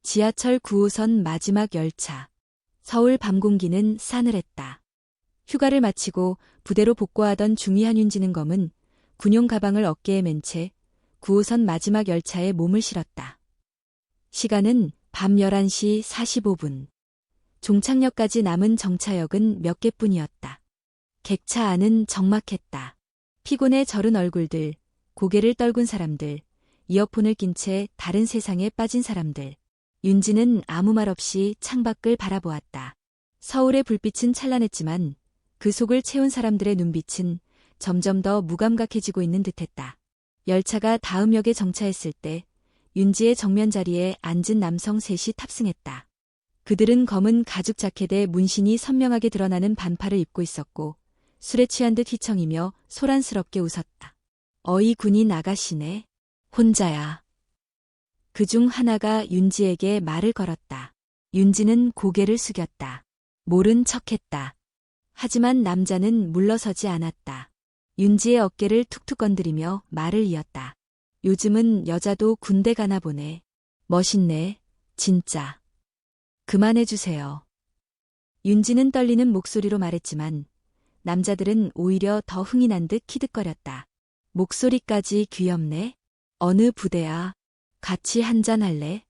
지하철 9호선 마지막 열차. 서울 밤 공기는 싸늘했다. 휴가를 마치고 부대로 복구하던 중위 한윤지는 검은 군용 가방을 어깨에 맨 채 9호선 마지막 열차에 몸을 실었다. 시간은 밤 11시 45분. 종착역까지 남은 정차역은 몇 개뿐이었다. 객차 안은 적막했다. 피곤에 절은 얼굴들, 고개를 떨군 사람들, 이어폰을 낀 채 다른 세상에 빠진 사람들. 윤지는 아무 말 없이 창밖을 바라보았다. 서울의 불빛은 찬란했지만 그 속을 채운 사람들의 눈빛은 점점 더 무감각해지고 있는 듯했다. 열차가 다음 역에 정차했을 때 윤지의 정면 자리에 앉은 남성 셋이 탑승했다. 그들은 검은 가죽 자켓에 문신이 선명하게 드러나는 반팔을 입고 있었고 술에 취한 듯 휘청이며 소란스럽게 웃었다. 어이 군인 아가씨네. 혼자야. 그중 하나가 윤지에게 말을 걸었다. 윤지는 고개를 숙였다. 모른 척했다. 하지만 남자는 물러서지 않았다. 윤지의 어깨를 툭툭 건드리며 말을 이었다. 요즘은 여자도 군대 가나 보네. 멋있네, 진짜. 그만해주세요. 윤지는 떨리는 목소리로 말했지만 남자들은 오히려 더 흥이 난 듯 키득거렸다. 목소리까지 귀엽네. 어느 부대야? 같이 한잔할래?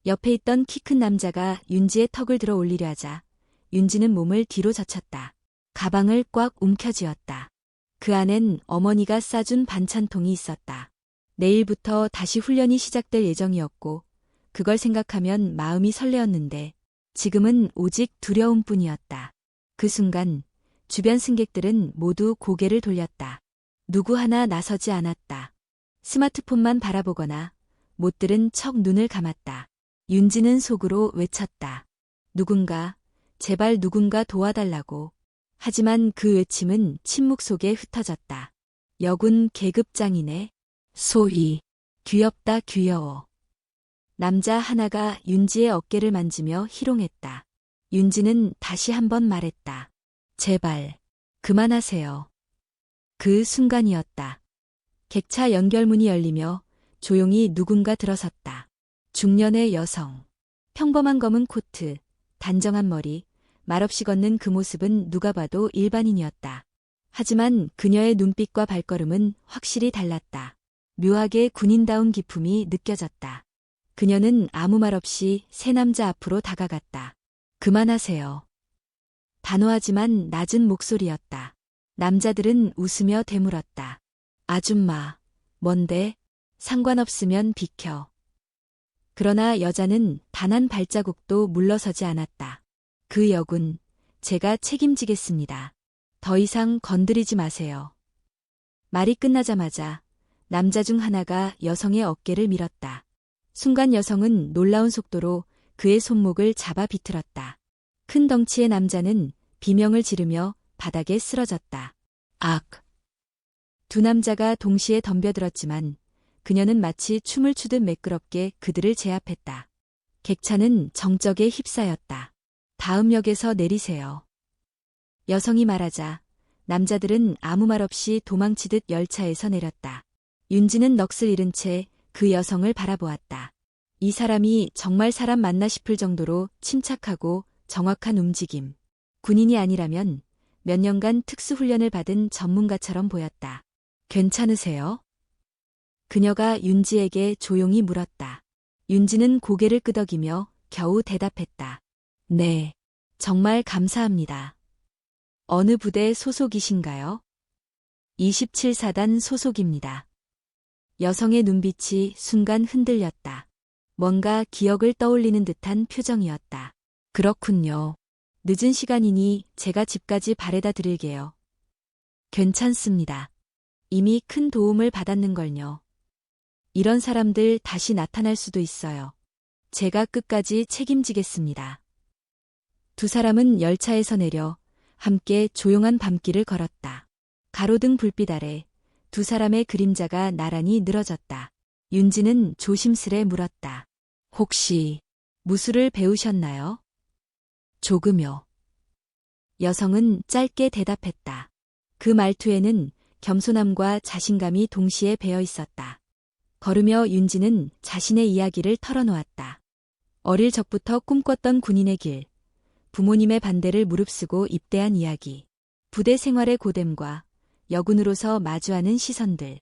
옆에 있던 키 큰 남자가 윤지의 턱을 들어 올리려 하자 윤지는 몸을 뒤로 젖혔다. 가방을 꽉 움켜쥐었다. 그 안엔 어머니가 싸준 반찬통이 있었다. 내일부터 다시 훈련이 시작될 예정이었고 그걸 생각하면 마음이 설레었는데 지금은 오직 두려움뿐이었다. 그 순간 주변 승객들은 모두 고개를 돌렸다. 누구 하나 나서지 않았다. 스마트폰만 바라보거나 못 들은 척 눈을 감았다. 윤지는 속으로 외쳤다. 누군가, 제발 누군가 도와달라고. 하지만 그 외침은 침묵 속에 흩어졌다. 여군 계급장이네. 소희. 귀엽다 귀여워. 남자 하나가 윤지의 어깨를 만지며 희롱했다. 윤지는 다시 한번 말했다. 제발, 그만하세요. 그 순간이었다. 객차 연결문이 열리며 조용히 누군가 들어섰다. 중년의 여성. 평범한 검은 코트, 단정한 머리, 말없이 걷는 그 모습은 누가 봐도 일반인이었다. 하지만 그녀의 눈빛과 발걸음은 확실히 달랐다. 묘하게 군인다운 기품이 느껴졌다. 그녀는 아무 말 없이 새 남자 앞으로 다가갔다. 그만하세요. 단호하지만 낮은 목소리였다. 남자들은 웃으며 되물었다. 아줌마, 뭔데? 상관없으면 비켜. 그러나 여자는 단 한 발자국도 물러서지 않았다. 그 역은 제가 책임지겠습니다. 더 이상 건드리지 마세요. 말이 끝나자마자 남자 중 하나가 여성의 어깨를 밀었다. 순간 여성은 놀라운 속도로 그의 손목을 잡아 비틀었다. 큰 덩치의 남자는 비명을 지르며 바닥에 쓰러졌다. 악! 두 남자가 동시에 덤벼들었지만 그녀는 마치 춤을 추듯 매끄럽게 그들을 제압했다. 객차는 정적에 휩싸였다. 다음 역에서 내리세요. 여성이 말하자 남자들은 아무 말 없이 도망치듯 열차에서 내렸다. 윤지는 넋을 잃은 채 그 여성을 바라보았다. 이 사람이 정말 사람 맞나 싶을 정도로 침착하고 정확한 움직임. 군인이 아니라면 몇 년간 특수훈련을 받은 전문가처럼 보였다. 괜찮으세요? 그녀가 윤지에게 조용히 물었다. 윤지는 고개를 끄덕이며 겨우 대답했다. 네, 정말 감사합니다. 어느 부대 소속이신가요? 27사단 소속입니다. 여성의 눈빛이 순간 흔들렸다. 뭔가 기억을 떠올리는 듯한 표정이었다. 그렇군요. 늦은 시간이니 제가 집까지 바래다 드릴게요. 괜찮습니다. 이미 큰 도움을 받았는걸요. 이런 사람들 다시 나타날 수도 있어요. 제가 끝까지 책임지겠습니다. 두 사람은 열차에서 내려 함께 조용한 밤길을 걸었다. 가로등 불빛 아래 두 사람의 그림자가 나란히 늘어졌다. 윤지는 조심스레 물었다. 혹시 무술을 배우셨나요? 조금요. 여성은 짧게 대답했다. 그 말투에는 겸손함과 자신감이 동시에 배어 있었다. 걸으며 윤지는 자신의 이야기를 털어놓았다. 어릴 적부터 꿈꿨던 군인의 길, 부모님의 반대를 무릅쓰고 입대한 이야기, 부대 생활의 고됨과 여군으로서 마주하는 시선들.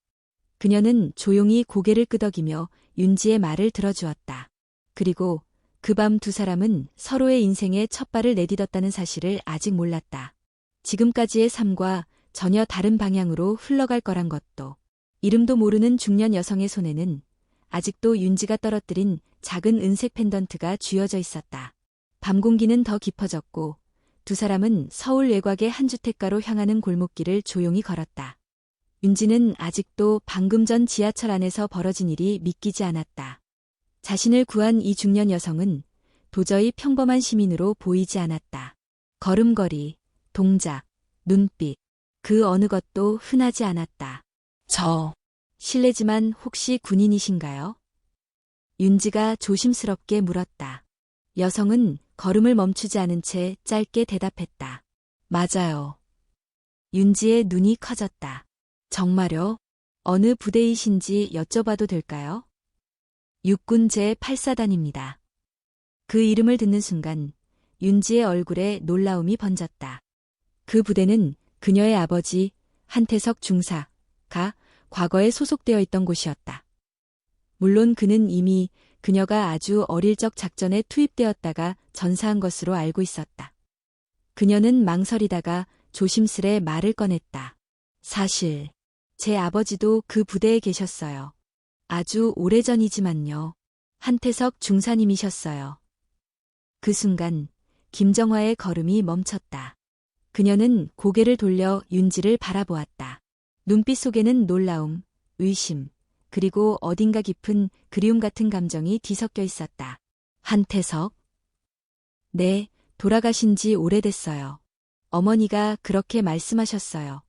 그녀는 조용히 고개를 끄덕이며 윤지의 말을 들어주었다. 그리고 그 밤 두 사람은 서로의 인생에 첫 발을 내딛었다는 사실을 아직 몰랐다. 지금까지의 삶과 전혀 다른 방향으로 흘러갈 거란 것도. 이름도 모르는 중년 여성의 손에는 아직도 윤지가 떨어뜨린 작은 은색 펜던트가 쥐어져 있었다. 밤 공기는 더 깊어졌고 두 사람은 서울 외곽의 한 주택가로 향하는 골목길을 조용히 걸었다. 윤지는 아직도 방금 전 지하철 안에서 벌어진 일이 믿기지 않았다. 자신을 구한 이 중년 여성은 도저히 평범한 시민으로 보이지 않았다. 걸음걸이, 동작, 눈빛, 그 어느 것도 흔하지 않았다. 실례지만 혹시 군인이신가요? 윤지가 조심스럽게 물었다. 여성은 걸음을 멈추지 않은 채 짧게 대답했다. 맞아요. 윤지의 눈이 커졌다. 정말요? 어느 부대이신지 여쭤봐도 될까요? 육군 제8사단입니다. 그 이름을 듣는 순간 윤지의 얼굴에 놀라움이 번졌다. 그 부대는 그녀의 아버지 한태석 중사가 과거에 소속되어 있던 곳이었다. 물론 그는 이미 그녀가 아주 어릴 적 작전에 투입되었다가 전사한 것으로 알고 있었다. 그녀는 망설이다가 조심스레 말을 꺼냈다. 사실 제 아버지도 그 부대에 계셨어요. 아주 오래전이지만요. 한태석 중사님이셨어요. 그 순간 김정화의 걸음이 멈췄다. 그녀는 고개를 돌려 윤지를 바라보았다. 눈빛 속에는 놀라움, 의심, 그리고 어딘가 깊은 그리움 같은 감정이 뒤섞여 있었다. 한태석? 네, 돌아가신 지 오래됐어요. 어머니가 그렇게 말씀하셨어요.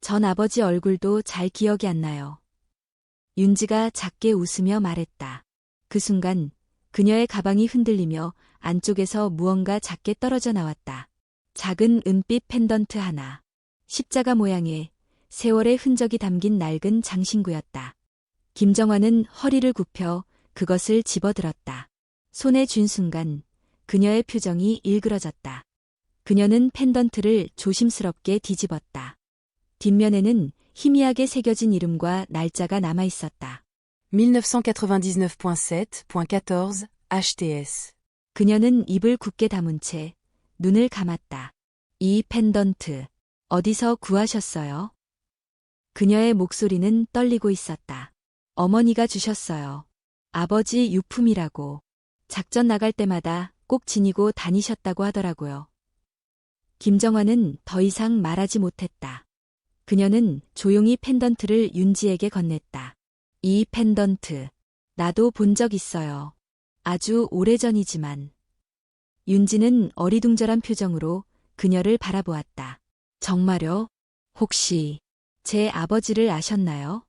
전 아버지 얼굴도 잘 기억이 안 나요. 윤지가 작게 웃으며 말했다. 그 순간 그녀의 가방이 흔들리며 안쪽에서 무언가 작게 떨어져 나왔다. 작은 은빛 펜던트 하나. 십자가 모양의 세월의 흔적이 담긴 낡은 장신구였다. 김정화는 허리를 굽혀 그것을 집어들었다. 손에 쥔 순간 그녀의 표정이 일그러졌다. 그녀는 펜던트를 조심스럽게 뒤집었다. 뒷면에는 희미하게 새겨진 이름과 날짜가 남아 있었다. 1999.7.14 HTS. 그녀는 입을 굳게 다문 채 눈을 감았다. 이 펜던트 어디서 구하셨어요? 그녀의 목소리는 떨리고 있었다. 어머니가 주셨어요. 아버지 유품이라고. 작전 나갈 때마다 꼭 지니고 다니셨다고 하더라고요. 김정화는 더 이상 말하지 못했다. 그녀는 조용히 펜던트를 윤지에게 건넸다. 이 펜던트, 나도 본 적 있어요. 아주 오래전이지만. 윤지는 어리둥절한 표정으로 그녀를 바라보았다. 정말요? 혹시 제 아버지를 아셨나요?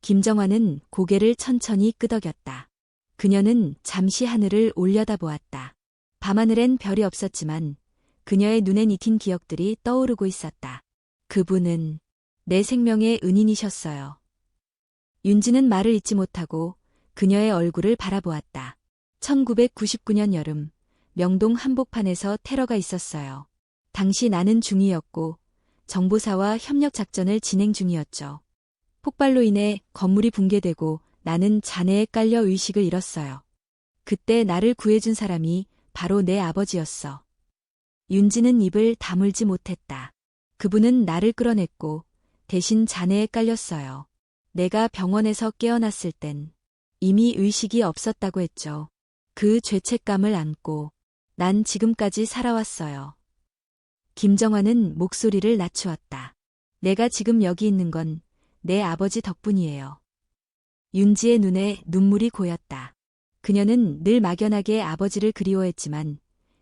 김정화는 고개를 천천히 끄덕였다. 그녀는 잠시 하늘을 올려다보았다. 밤하늘엔 별이 없었지만 그녀의 눈에 익힌 기억들이 떠오르고 있었다. 그분은 내 생명의 은인이셨어요. 윤지는 말을 잇지 못하고 그녀의 얼굴을 바라보았다. 1999년 여름, 명동 한복판에서 테러가 있었어요. 당시 나는 중위였고 정보사와 협력 작전을 진행 중이었죠. 폭발로 인해 건물이 붕괴되고 나는 잔해에 깔려 의식을 잃었어요. 그때 나를 구해준 사람이 바로 내 아버지였어. 윤지는 입을 다물지 못했다. 그분은 나를 끌어냈고 대신 잔해에 깔렸어요. 내가 병원에서 깨어났을 땐 이미 의식이 없었다고 했죠. 그 죄책감을 안고 난 지금까지 살아왔어요. 김정화는 목소리를 낮추었다. 내가 지금 여기 있는 건 내 아버지 덕분이에요. 윤지의 눈에 눈물이 고였다. 그녀는 늘 막연하게 아버지를 그리워했지만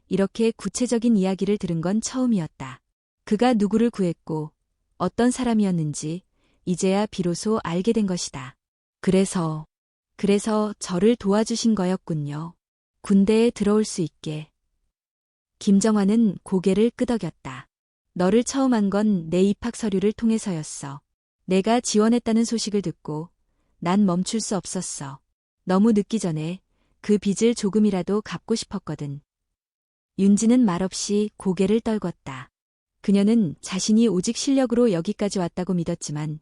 이렇게 구체적인 이야기를 들은 건 처음이었다. 그가 누구를 구했고 어떤 사람이었는지 이제야 비로소 알게 된 것이다. 그래서 저를 도와주신 거였군요. 군대에 들어올 수 있게. 김정화는 고개를 끄덕였다. 너를 처음 한 건 내 입학 서류를 통해서였어. 내가 지원했다는 소식을 듣고 난 멈출 수 없었어. 너무 늦기 전에 그 빚을 조금이라도 갚고 싶었거든. 윤지는 말없이 고개를 떨궜다. 그녀는 자신이 오직 실력으로 여기까지 왔다고 믿었지만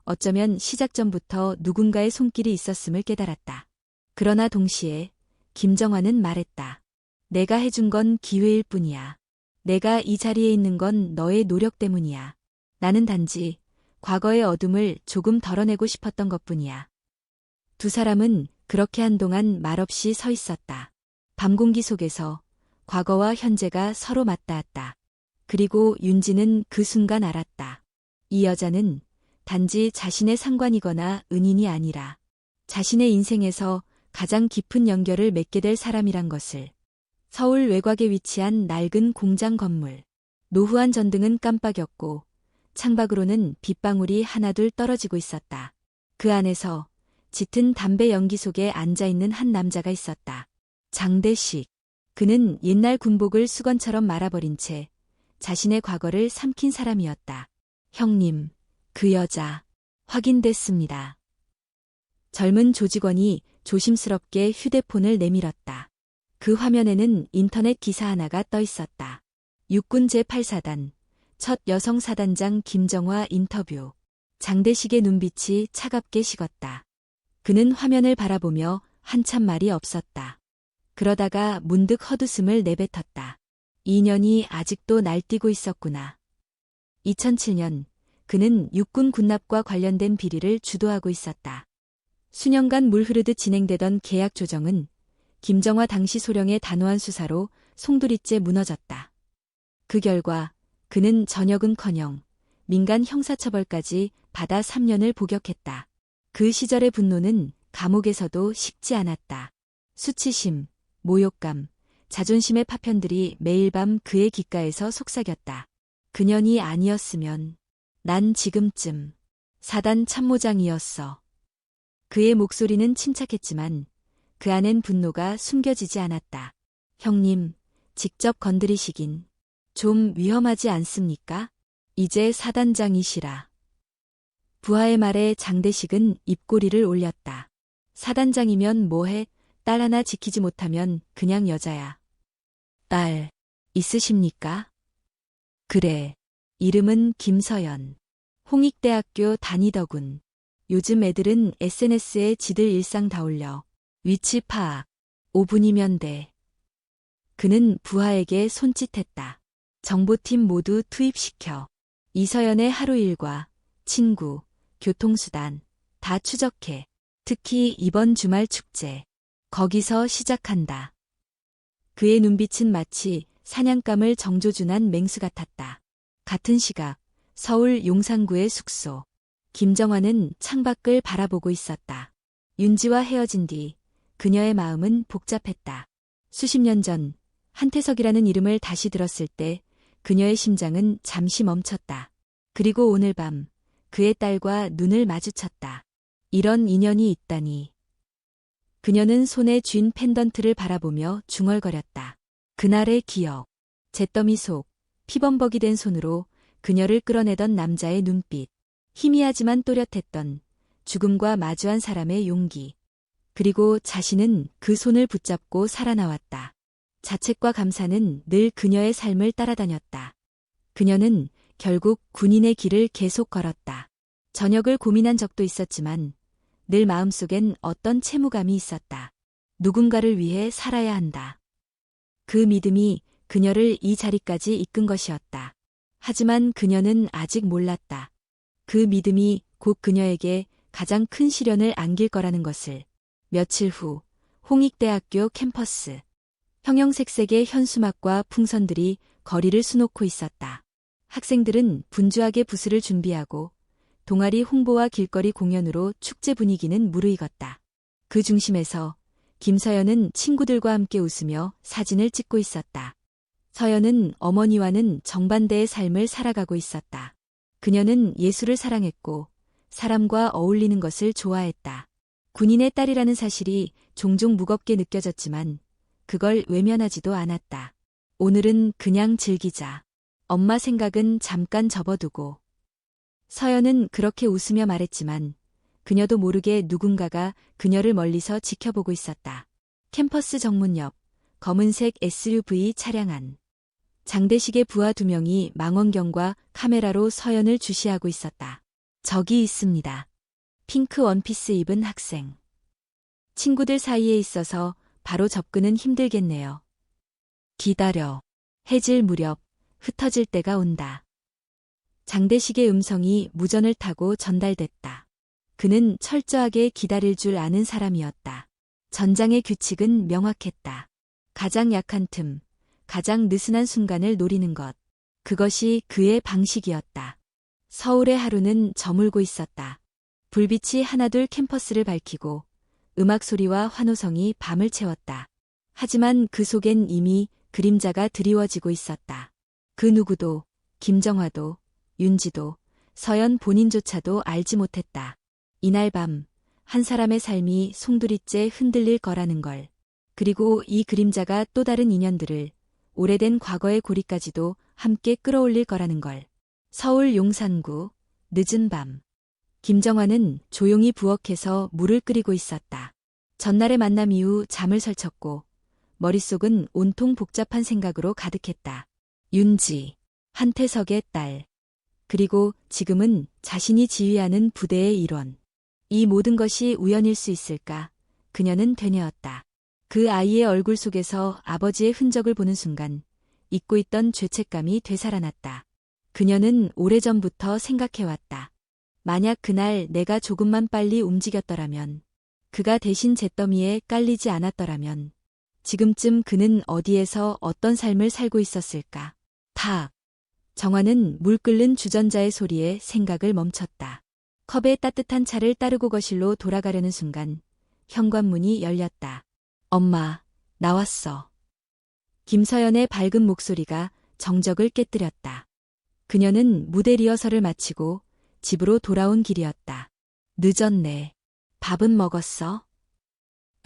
어쩌면 시작 전부터 누군가의 손길이 있었음을 깨달았다. 그러나 동시에 김정환은 말했다. 내가 해준 건 기회일 뿐이야. 내가 이 자리에 있는 건 너의 노력 때문이야. 나는 단지 과거의 어둠을 조금 덜어내고 싶었던 것뿐이야. 두 사람은 그렇게 한동안 말없이 서 있었다. 밤 공기 속에서 과거와 현재가 서로 맞닿았다. 그리고 윤지는 그 순간 알았다. 이 여자는 단지 자신의 상관이거나 은인이 아니라 자신의 인생에서 가장 깊은 연결을 맺게 될 사람이란 것을. 서울 외곽에 위치한 낡은 공장 건물. 노후한 전등은 깜빡였고 창밖으로는 빗방울이 하나둘 떨어지고 있었다. 그 안에서 짙은 담배 연기 속에 앉아있는 한 남자가 있었다. 장대식. 그는 옛날 군복을 수건처럼 말아버린 채 자신의 과거를 삼킨 사람이었다. 형님, 그 여자 확인됐습니다. 젊은 조직원이 조심스럽게 휴대폰을 내밀었다. 그 화면에는 인터넷 기사 하나가 떠 있었다. 육군 제8사단 첫 여성 사단장 김정화 인터뷰. 장대식의 눈빛이 차갑게 식었다. 그는 화면을 바라보며 한참 말이 없었다. 그러다가 문득 헛웃음을 내뱉었다. 2년이 아직도 날뛰고 있었구나. 2007년 그는 육군 군납과 관련된 비리를 주도하고 있었다. 수년간 물 흐르듯 진행되던 계약 조정은 김정화 당시 소령의 단호한 수사로 송두리째 무너졌다. 그 결과 그는 전역은커녕 민간 형사처벌까지 받아 3년을 복역했다. 그 시절의 분노는 감옥에서도 식지 않았다. 수치심, 모욕감, 자존심의 파편들이 매일 밤 그의 귓가에서 속삭였다. 그년이 아니었으면 난 지금쯤 사단 참모장이었어. 그의 목소리는 침착했지만 그 안엔 분노가 숨겨지지 않았다. 형님, 직접 건드리시긴 좀 위험하지 않습니까? 이제 사단장이시라. 부하의 말에 장대식은 입꼬리를 올렸다. 사단장이면 뭐해? 딸 하나 지키지 못하면 그냥 여자야. 딸, 있으십니까? 그래. 이름은 김서연. 홍익대학교 다니더군. 요즘 애들은 SNS에 지들 일상 다 올려. 위치 파악. 5분이면 돼. 그는 부하에게 손짓했다. 정보팀 모두 투입시켜. 이서연의 하루 일과, 친구, 교통수단 다 추적해. 특히 이번 주말 축제. 거기서 시작한다. 그의 눈빛은 마치 사냥감을 정조준한 맹수 같았다. 같은 시각 서울 용산구의 숙소. 김정환은 창밖을 바라보고 있었다. 윤지와 헤어진 뒤 그녀의 마음은 복잡했다. 수십 년 전 한태석이라는 이름을 다시 들었을 때 그녀의 심장은 잠시 멈췄다. 그리고 오늘 밤 그의 딸과 눈을 마주쳤다. 이런 인연이 있다니. 그녀는 손에 쥔 펜던트를 바라보며 중얼거렸다. 그날의 기억. 잿더미 속 피범벅이 된 손으로 그녀를 끌어내던 남자의 눈빛. 희미하지만 또렷했던 죽음과 마주한 사람의 용기. 그리고 자신은 그 손을 붙잡고 살아나왔다. 자책과 감사는 늘 그녀의 삶을 따라다녔다. 그녀는 결국 군인의 길을 계속 걸었다. 전역을 고민한 적도 있었지만 늘 마음속엔 어떤 채무감이 있었다. 누군가를 위해 살아야 한다. 그 믿음이 그녀를 이 자리까지 이끈 것이었다. 하지만 그녀는 아직 몰랐다. 그 믿음이 곧 그녀에게 가장 큰 시련을 안길 거라는 것을. 며칠 후 홍익대학교 캠퍼스. 형형색색의 현수막과 풍선들이 거리를 수놓고 있었다. 학생들은 분주하게 부스를 준비하고 동아리 홍보와 길거리 공연으로 축제 분위기는 무르익었다. 그 중심에서 김서연은 친구들과 함께 웃으며 사진을 찍고 있었다. 서연은 어머니와는 정반대의 삶을 살아가고 있었다. 그녀는 예술을 사랑했고 사람과 어울리는 것을 좋아했다. 군인의 딸이라는 사실이 종종 무겁게 느껴졌지만 그걸 외면하지도 않았다. 오늘은 그냥 즐기자. 엄마 생각은 잠깐 접어두고. 서연은 그렇게 웃으며 말했지만 그녀도 모르게 누군가가 그녀를 멀리서 지켜보고 있었다. 캠퍼스 정문 옆 검은색 SUV 차량 안. 장대식의 부하 2명이 망원경과 카메라로 서연을 주시하고 있었다. 저기 있습니다. 핑크 원피스 입은 학생. 친구들 사이에 있어서 바로 접근은 힘들겠네요. 기다려. 해질 무렵 흩어질 때가 온다. 장대식의 음성이 무전을 타고 전달됐다. 그는 철저하게 기다릴 줄 아는 사람이었다. 전장의 규칙은 명확했다. 가장 약한 틈, 가장 느슨한 순간을 노리는 것. 그것이 그의 방식이었다. 서울의 하루는 저물고 있었다. 불빛이 하나둘 캠퍼스를 밝히고 음악 소리와 환호성이 밤을 채웠다. 하지만 그 속엔 이미 그림자가 드리워지고 있었다. 그 누구도, 김정화도, 윤지도, 서연 본인조차도 알지 못했다. 이날 밤, 한 사람의 삶이 송두리째 흔들릴 거라는 걸. 그리고 이 그림자가 또 다른 인연들을, 오래된 과거의 고리까지도 함께 끌어올릴 거라는 걸. 서울 용산구, 늦은 밤. 김정화는 조용히 부엌에서 물을 끓이고 있었다. 전날의 만남 이후 잠을 설쳤고 머릿속은 온통 복잡한 생각으로 가득했다. 윤지, 한태석의 딸. 그리고 지금은 자신이 지휘하는 부대의 일원. 이 모든 것이 우연일 수 있을까? 그녀는 되뇌었다. 그 아이의 얼굴 속에서 아버지의 흔적을 보는 순간 잊고 있던 죄책감이 되살아났다. 그녀는 오래전부터 생각해왔다. 만약 그날 내가 조금만 빨리 움직였더라면, 그가 대신 잿더미에 깔리지 않았더라면, 지금쯤 그는 어디에서 어떤 삶을 살고 있었을까? 탁! 정화는 물 끓는 주전자의 소리에 생각을 멈췄다. 컵에 따뜻한 차를 따르고 거실로 돌아가려는 순간 현관문이 열렸다. 엄마, 나왔어. 김서연의 밝은 목소리가 정적을 깨뜨렸다. 그녀는 무대 리허설을 마치고 집으로 돌아온 길이었다. 늦었네. 밥은 먹었어?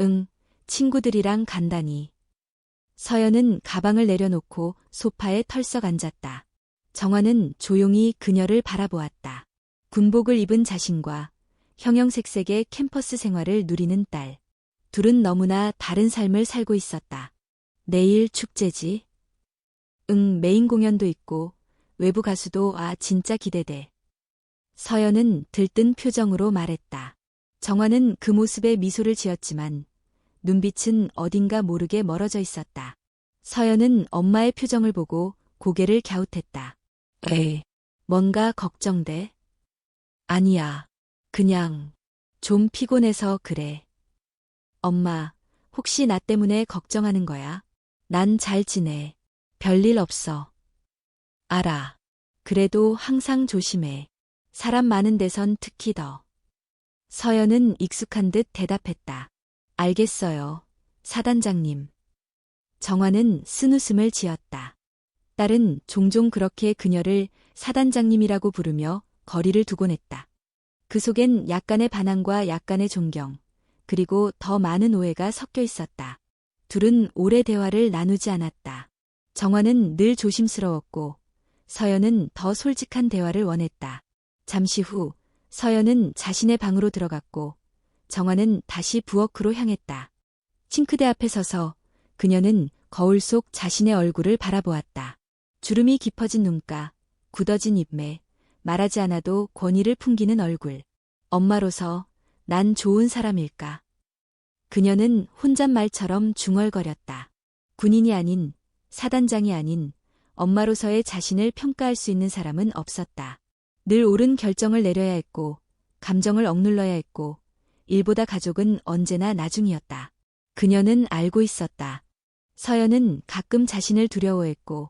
응, 친구들이랑 간단히. 서연은 가방을 내려놓고 소파에 털썩 앉았다. 정화는 조용히 그녀를 바라보았다. 군복을 입은 자신과 형형색색의 캠퍼스 생활을 누리는 딸. 둘은 너무나 다른 삶을 살고 있었다. 내일 축제지? 응, 메인 공연도 있고 외부 가수도 진짜 기대돼. 서연은 들뜬 표정으로 말했다. 정화는 그 모습에 미소를 지었지만 눈빛은 어딘가 모르게 멀어져 있었다. 서연은 엄마의 표정을 보고 고개를 갸웃했다. 에이, 뭔가 걱정돼? 아니야. 그냥 좀 피곤해서 그래. 엄마, 혹시 나 때문에 걱정하는 거야? 난 잘 지내. 별일 없어. 알아. 그래도 항상 조심해. 사람 많은 데선 특히 더. 서연은 익숙한 듯 대답했다. 알겠어요, 사단장님. 정화는 쓴웃음을 지었다. 딸은 종종 그렇게 그녀를 사단장님이라고 부르며 거리를 두곤 했다. 그 속엔 약간의 반항과 약간의 존경, 그리고 더 많은 오해가 섞여 있었다. 둘은 오래 대화를 나누지 않았다. 정화는 늘 조심스러웠고 서연은 더 솔직한 대화를 원했다. 잠시 후 서연은 자신의 방으로 들어갔고 정화는 다시 부엌으로 향했다. 싱크대 앞에 서서 그녀는 거울 속 자신의 얼굴을 바라보았다. 주름이 깊어진 눈가, 굳어진 입매, 말하지 않아도 권위를 풍기는 얼굴. 엄마로서 난 좋은 사람일까? 그녀는 혼잣말처럼 중얼거렸다. 군인이 아닌, 사단장이 아닌 엄마로서의 자신을 평가할 수 있는 사람은 없었다. 늘 옳은 결정을 내려야 했고, 감정을 억눌러야 했고, 일보다 가족은 언제나 나중이었다. 그녀는 알고 있었다. 서연은 가끔 자신을 두려워했고,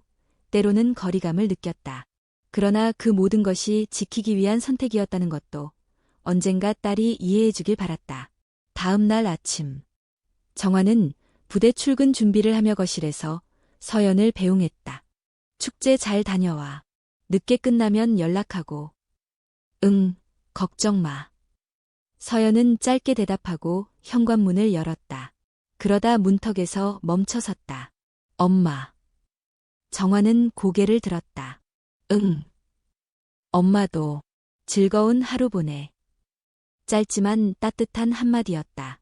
때로는 거리감을 느꼈다. 그러나 그 모든 것이 지키기 위한 선택이었다는 것도 언젠가 딸이 이해해주길 바랐다. 다음 날 아침, 정화는 부대 출근 준비를 하며 거실에서 서연을 배웅했다. 축제 잘 다녀와. 늦게 끝나면 연락하고. 응, 걱정 마. 서연은 짧게 대답하고 현관문을 열었다. 그러다 문턱에서 멈춰섰다. 엄마. 정화는 고개를 들었다. 응. 엄마도 즐거운 하루 보내. 짧지만 따뜻한 한마디였다.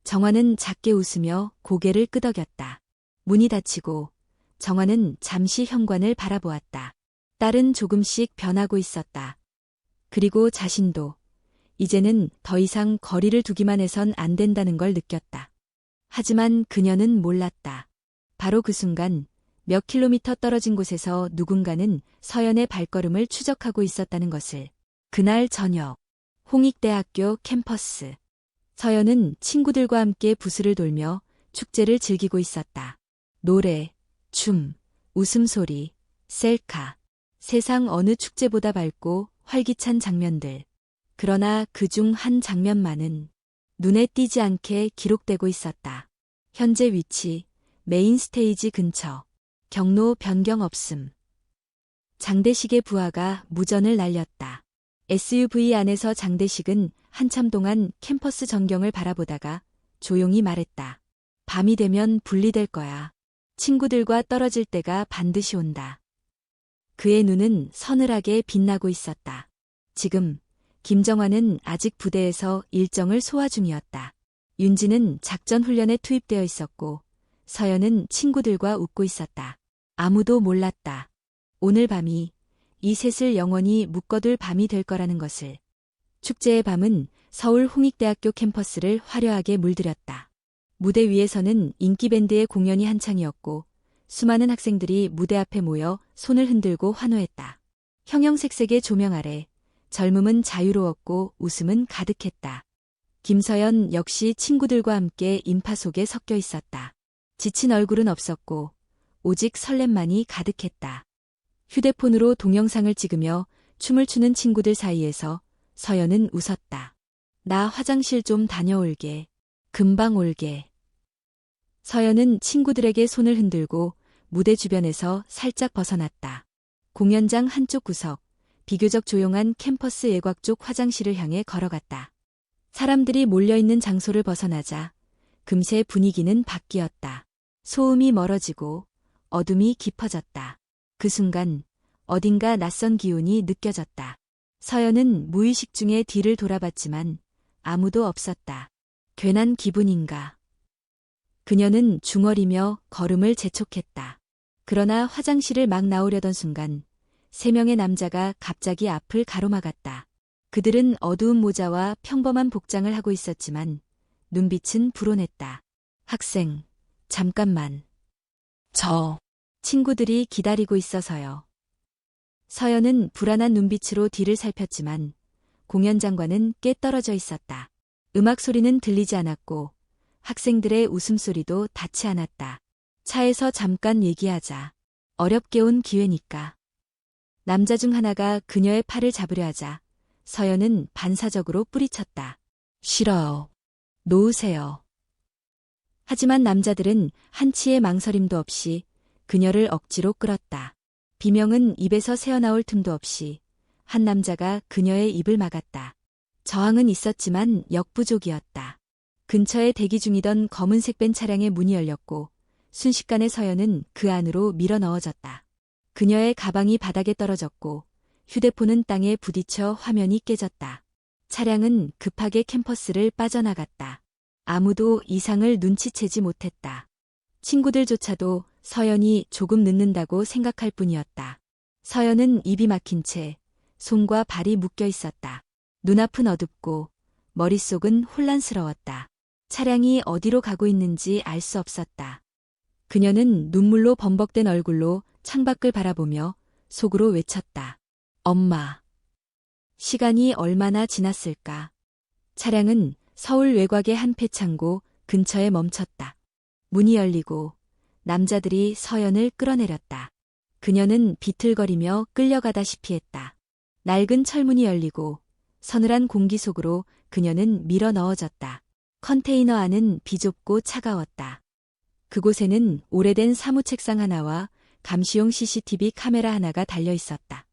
정화는 작게 웃으며 고개를 끄덕였다. 문이 닫히고 정화는 잠시 현관을 바라보았다. 딸은 조금씩 변하고 있었다. 그리고 자신도 이제는 더 이상 거리를 두기만 해선 안 된다는 걸 느꼈다. 하지만 그녀는 몰랐다. 바로 그 순간 몇 킬로미터 떨어진 곳에서 누군가는 서연의 발걸음을 추적하고 있었다는 것을. 그날 저녁, 홍익대학교 캠퍼스. 서연은 친구들과 함께 부스를 돌며 축제를 즐기고 있었다. 노래, 춤, 웃음소리, 셀카. 세상 어느 축제보다 밝고 활기찬 장면들. 그러나 그중 한 장면만은 눈에 띄지 않게 기록되고 있었다. 현재 위치, 메인 스테이지 근처. 경로 변경 없음. 장대식의 부하가 무전을 날렸다. SUV 안에서 장대식은 한참 동안 캠퍼스 전경을 바라보다가 조용히 말했다. 밤이 되면 분리될 거야. 친구들과 떨어질 때가 반드시 온다. 그의 눈은 서늘하게 빛나고 있었다. 지금 김정환은 아직 부대에서 일정을 소화 중이었다. 윤지는 작전 훈련에 투입되어 있었고 서연은 친구들과 웃고 있었다. 아무도 몰랐다. 오늘 밤이 이 셋을 영원히 묶어둘 밤이 될 거라는 것을. 축제의 밤은 서울 홍익대학교 캠퍼스를 화려하게 물들였다. 무대 위에서는 인기 밴드의 공연이 한창이었고 수많은 학생들이 무대 앞에 모여 손을 흔들고 환호했다. 형형색색의 조명 아래 젊음은 자유로웠고 웃음은 가득했다. 김서연 역시 친구들과 함께 인파 속에 섞여 있었다. 지친 얼굴은 없었고 오직 설렘만이 가득했다. 휴대폰으로 동영상을 찍으며 춤을 추는 친구들 사이에서 서연은 웃었다. 나 화장실 좀 다녀올게. 금방 올게. 서연은 친구들에게 손을 흔들고 무대 주변에서 살짝 벗어났다. 공연장 한쪽 구석, 비교적 조용한 캠퍼스 예곽 쪽 화장실을 향해 걸어갔다. 사람들이 몰려있는 장소를 벗어나자 금세 분위기는 바뀌었다. 소음이 멀어지고 어둠이 깊어졌다. 그 순간 어딘가 낯선 기운이 느껴졌다. 서연은 무의식 중에 뒤를 돌아봤지만 아무도 없었다. 괜한 기분인가. 그녀는 중얼이며 걸음을 재촉했다. 그러나 화장실을 막 나오려던 순간 3명의 남자가 갑자기 앞을 가로막았다. 그들은 어두운 모자와 평범한 복장을 하고 있었지만 눈빛은 불온했다. 학생, 잠깐만. 저 친구들이 기다리고 있어서요. 서연은 불안한 눈빛으로 뒤를 살폈지만 공연장과는 꽤 떨어져 있었다. 음악 소리는 들리지 않았고 학생들의 웃음소리도 닿지 않았다. 차에서 잠깐 얘기하자. 어렵게 온 기회니까. 남자 중 하나가 그녀의 팔을 잡으려 하자 서연은 반사적으로 뿌리쳤다. 싫어요. 놓으세요. 하지만 남자들은 한치의 망설임도 없이 그녀를 억지로 끌었다. 비명은 입에서 새어나올 틈도 없이 한 남자가 그녀의 입을 막았다. 저항은 있었지만 역부족이었다. 근처에 대기 중이던 검은색 벤 차량의 문이 열렸고 순식간에 서연은 그 안으로 밀어 넣어졌다. 그녀의 가방이 바닥에 떨어졌고 휴대폰은 땅에 부딪혀 화면이 깨졌다. 차량은 급하게 캠퍼스를 빠져나갔다. 아무도 이상을 눈치채지 못했다. 친구들조차도 서연이 조금 늦는다고 생각할 뿐이었다. 서연은 입이 막힌 채 손과 발이 묶여 있었다. 눈앞은 어둡고 머릿속은 혼란스러웠다. 차량이 어디로 가고 있는지 알 수 없었다. 그녀는 눈물로 범벅된 얼굴로 창밖을 바라보며 속으로 외쳤다. 엄마. 시간이 얼마나 지났을까. 차량은 서울 외곽의 한 폐창고 근처에 멈췄다. 문이 열리고 남자들이 서연을 끌어내렸다. 그녀는 비틀거리며 끌려가다시피 했다. 낡은 철문이 열리고 서늘한 공기 속으로 그녀는 밀어 넣어졌다. 컨테이너 안은 비좁고 차가웠다. 그곳에는 오래된 사무책상 하나와 감시용 CCTV 카메라 하나가 달려 있었다.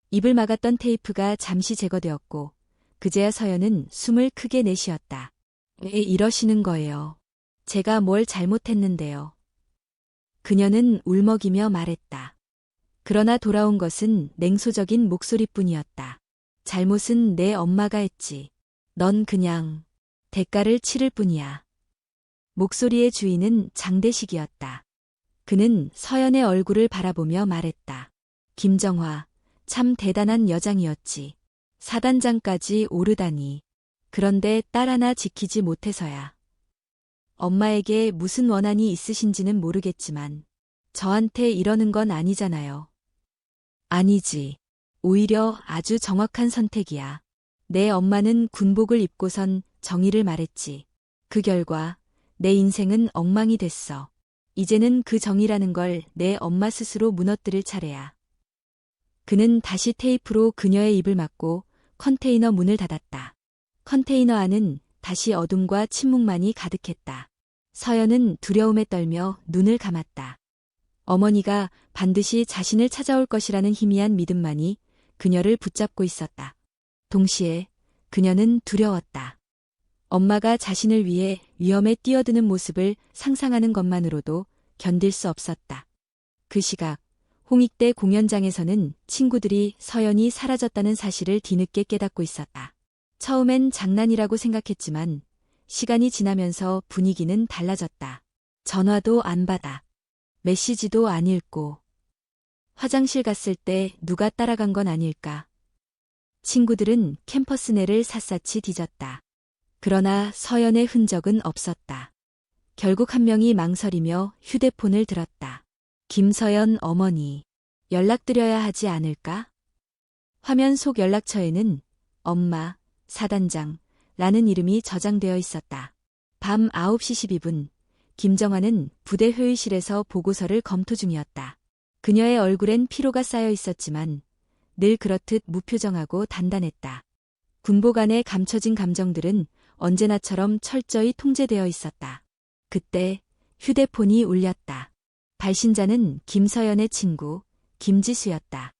입을 막았던 테이프가 잠시 제거되었고 그제야 서연은 숨을 크게 내쉬었다. 왜 이러시는 거예요? 제가 뭘 잘못했는데요. 그녀는 울먹이며 말했다. 그러나 돌아온 것은 냉소적인 목소리뿐이었다. 잘못은 내 엄마가 했지. 넌 그냥 대가를 치를 뿐이야. 목소리의 주인은 장대식이었다. 그는 서연의 얼굴을 바라보며 말했다. 김정화, 참 대단한 여장이었지. 사단장까지 오르다니. 그런데 딸 하나 지키지 못해서야. 엄마에게 무슨 원한이 있으신지는 모르겠지만 저한테 이러는 건 아니잖아요. 아니지. 오히려 아주 정확한 선택이야. 내 엄마는 군복을 입고선 정의를 말했지. 그 결과 내 인생은 엉망이 됐어. 이제는 그 정의라는 걸 내 엄마 스스로 무너뜨릴 차례야. 그는 다시 테이프로 그녀의 입을 막고 컨테이너 문을 닫았다. 컨테이너 안은 다시 어둠과 침묵만이 가득했다. 서연은 두려움에 떨며 눈을 감았다. 어머니가 반드시 자신을 찾아올 것이라는 희미한 믿음만이 그녀를 붙잡고 있었다. 동시에 그녀는 두려웠다. 엄마가 자신을 위해 위험에 뛰어드는 모습을 상상하는 것만으로도 견딜 수 없었다. 그 시각, 홍익대 공연장에서는 친구들이 서연이 사라졌다는 사실을 뒤늦게 깨닫고 있었다. 처음엔 장난이라고 생각했지만 시간이 지나면서 분위기는 달라졌다. 전화도 안 받아. 메시지도 안 읽고. 화장실 갔을 때 누가 따라간 건 아닐까. 친구들은 캠퍼스 내를 샅샅이 뒤졌다. 그러나 서연의 흔적은 없었다. 결국 한 명이 망설이며 휴대폰을 들었다. 김서연 어머니. 연락드려야 하지 않을까? 화면 속 연락처에는 엄마, 사단장, 라는 이름이 저장되어 있었다. 밤 9시 12분, 김정화는 부대 회의실에서 보고서를 검토 중이었다. 그녀의 얼굴엔 피로가 쌓여 있었지만 늘 그렇듯 무표정하고 단단했다. 군복 안에 감춰진 감정들은 언제나처럼 철저히 통제되어 있었다. 그때 휴대폰이 울렸다. 발신자는 김서연의 친구, 김지수였다.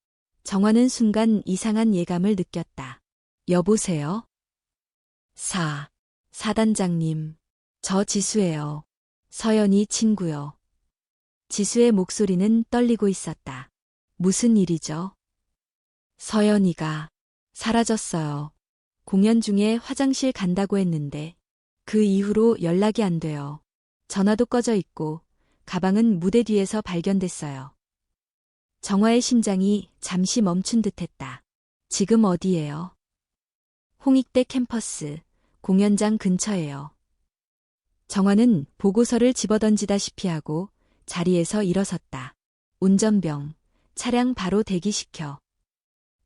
정화는 순간 이상한 예감을 느꼈다. 여보세요? 사단장님. 저 지수예요. 서연이 친구요. 지수의 목소리는 떨리고 있었다. 무슨 일이죠? 서연이가 사라졌어요. 공연 중에 화장실 간다고 했는데 그 이후로 연락이 안 돼요. 전화도 꺼져 있고 가방은 무대 뒤에서 발견됐어요. 정화의 심장이 잠시 멈춘 듯했다. 지금 어디예요? 홍익대 캠퍼스, 공연장 근처예요. 정화는 보고서를 집어던지다시피 하고 자리에서 일어섰다. 운전병, 차량 바로 대기시켜.